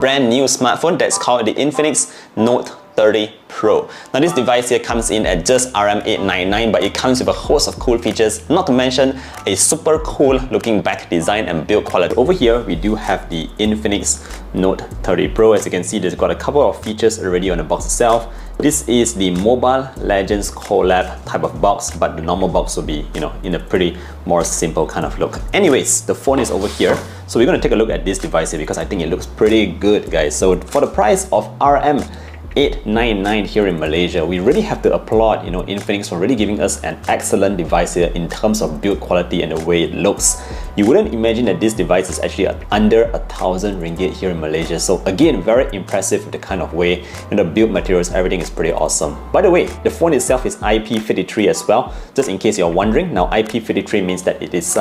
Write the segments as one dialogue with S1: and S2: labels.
S1: brand new smartphone that's called the Infinix Note 30 Pro. Now this device here comes in at just RM899, but it comes with a host of cool features, not to mention a super cool looking back design and build quality. Over here we do have the Infinix Note 30 Pro. As you can see, there's got a couple of features already on the box itself. This is the Mobile Legends collab type of box, but the normal box will be, in a pretty more simple kind of look. Anyways, the phone is over here. So we're going to take a look at this device here because I think it looks pretty good, guys. So for the price of RM899 here in Malaysia, we really have to applaud, Infinix for really giving us an excellent device here in terms of build quality and the way it looks. You wouldn't imagine that this device is actually under 1,000 ringgit here in Malaysia. So again, very impressive with the kind of way, the build materials, everything is pretty awesome. By the way, the phone itself is IP53 as well, just in case you're wondering. Now IP53 means that it is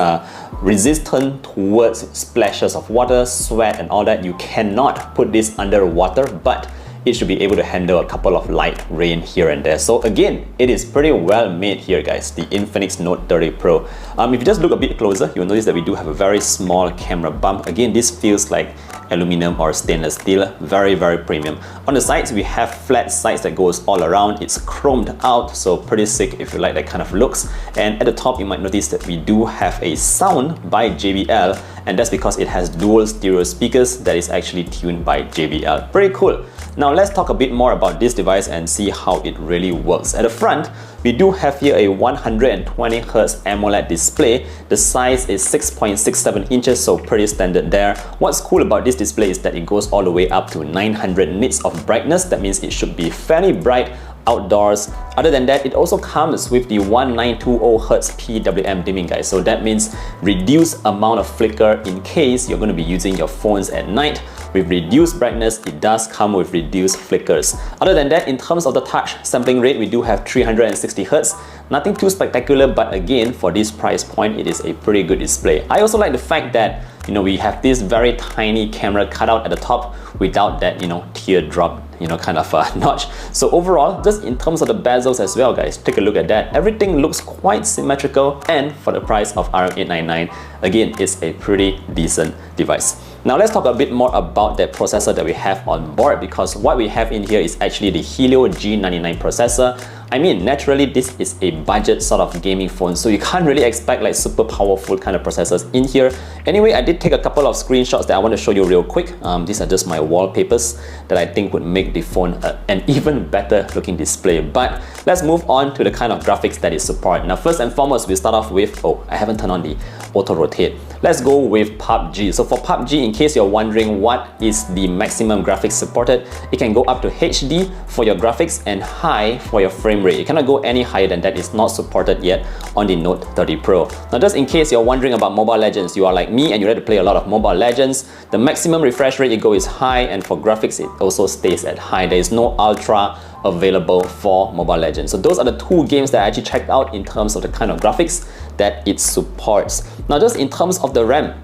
S1: resistant towards splashes of water, sweat and all that. You cannot put this under water, but it should be able to handle a couple of light rain here and there. So again, it is pretty well made here, guys, the Infinix Note 30 Pro. If you just look a bit closer, you'll notice that we do have a very small camera bump. Again, this feels like aluminum or stainless steel, very premium. On the sides, we have flat sides that goes all around. It's chromed out, so pretty sick if you like that kind of looks. And at the top, you might notice that we do have a sound by JBL, and that's because it has dual stereo speakers that is actually tuned by JBL. Pretty cool. Now let's talk a bit more about this device and see how it really works. At the front, we do have here a 120Hz AMOLED display. The size is 6.67 inches, so pretty standard there. What's cool about this display is that it goes all the way up to 900 nits of brightness. That means it should be fairly bright outdoors. Other than that, it also comes with the 1920Hz PWM dimming, guys. So that means reduced amount of flicker in case you're going to be using your phones at night. With reduced brightness, it does come with reduced flickers. Other than that, in terms of the touch sampling rate, we do have 360Hz. Nothing too spectacular, but again, for this price point, it is a pretty good display. I also like the fact that we have this very tiny camera cutout at the top without that teardrop kind of notch. So overall, just in terms of the bezels as well, guys, take a look at that. Everything looks quite symmetrical, and for the price of RM899, again, it's a pretty decent device. Now let's talk a bit more about that processor that we have on board, because what we have in here is actually the Helio G99 processor. I mean, naturally, this is a budget sort of gaming phone, so you can't really expect like super powerful kind of processors in here. Anyway, I did take a couple of screenshots that I want to show you real quick. These are just my wallpapers that I think would make the phone an even better looking display. But let's move on to the kind of graphics that it supports. Now, first and foremost, we start off with, I haven't turned on the auto rotate. Let's go with PUBG. So for PUBG, in case you're wondering what is the maximum graphics supported, it can go up to HD for your graphics and high for your frame rate. You cannot go any higher than that. It's not supported yet on the Note 30 Pro. Now, just in case you're wondering about Mobile Legends, you are like me and you like to play a lot of Mobile Legends, the maximum refresh rate you go is high, and for graphics, it also stays at high. There is no Ultra available for Mobile Legends. So those are the two games that I actually checked out in terms of the kind of graphics that it supports. Now, just in terms of the RAM,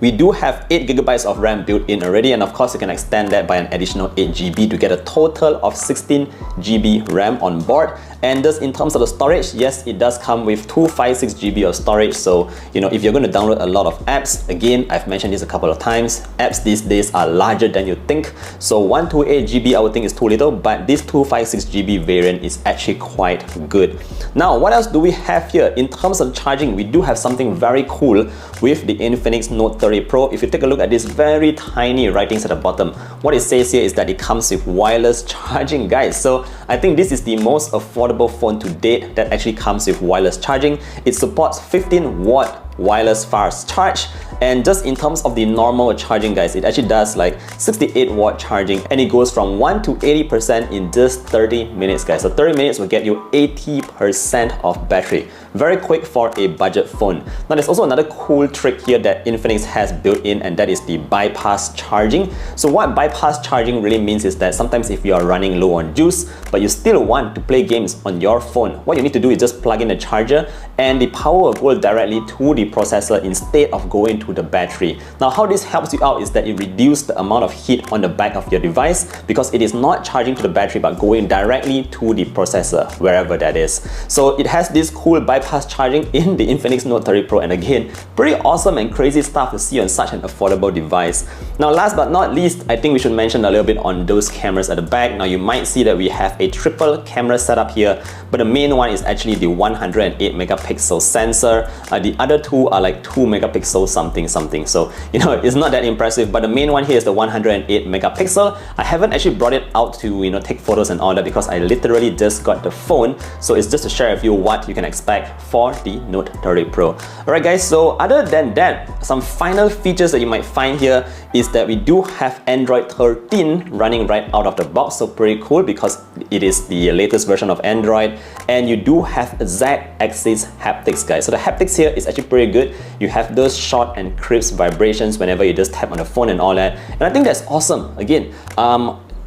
S1: we do have 8GB of RAM built in already, and of course you can extend that by an additional 8GB to get a total of 16GB RAM on board. And just in terms of the storage, yes, it does come with 256GB of storage. So if you're going to download a lot of apps, again, I've mentioned this a couple of times, apps these days are larger than you think. So 128GB I would think is too little, but this 256GB variant is actually quite good. Now, what else do we have here? In terms of charging, we do have something very cool with the Infinix Note 30 Pro. If you take a look at this very tiny writings at the bottom, what it says here is that it comes with wireless charging, guys. So I think this is the most affordable phone to date that actually comes with wireless charging. It supports 15-watt wireless fast charge, and just in terms of the normal charging, guys, it actually does like 68-watt charging, and it goes from 1 to 80% in just 30 minutes, guys. So 30 minutes will get you 80% of battery. Very quick for a budget phone. Now, there's also another cool trick here that Infinix has built in, and that is the bypass charging. So what bypass charging really means is that sometimes if you are running low on juice, but you still want to play games on your phone, what you need to do is just plug in the charger, and the power will go directly to the the processor instead of going to the battery. Now how this helps you out is that it reduces the amount of heat on the back of your device because it is not charging to the battery but going directly to the processor, wherever that is. So it has this cool bypass charging in the Infinix Note 30 Pro, and again, pretty awesome and crazy stuff to see on such an affordable device. Now last but not least, I think we should mention a little bit on those cameras at the back. Now you might see that we have a triple camera setup here, but the main one is actually the 108 megapixel sensor. The other two are like 2 megapixel something. So you know, it's not that impressive, but the main one here is the 108 megapixel. I haven't actually brought it out to take photos and all that because I literally just got the phone, so it's just to share with you what you can expect for the Note 30 Pro. Alright guys, so other than that, some final features that you might find here is that we do have Android 13 running right out of the box, so pretty cool because it is the latest version of Android, and you do have Z-axis haptics, guys. So the haptics here is actually pretty good. You have those short and crisp vibrations whenever you just tap on the phone and all that, and I think that's awesome. Again,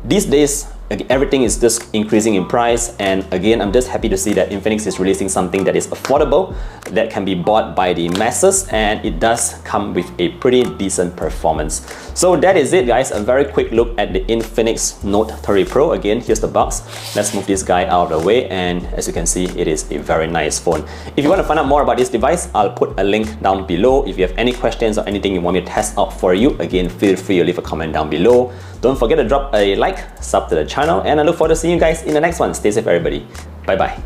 S1: these days everything is just increasing in price, and again, I'm just happy to see that Infinix is releasing something that is affordable, that can be bought by the masses, and it does come with a pretty decent performance. So that is it guys, a very quick look at the Infinix Note 30 Pro. Again, here's the box. Let's move this guy out of the way, and as you can see, it is a very nice phone. If you want to find out more about this device, I'll put a link down below. If you have any questions or anything you want me to test out for you, again, feel free to leave a comment down below. Don't forget to drop a like, sub to the channel, and I look forward to seeing you guys in the next one. Stay safe everybody. Bye bye.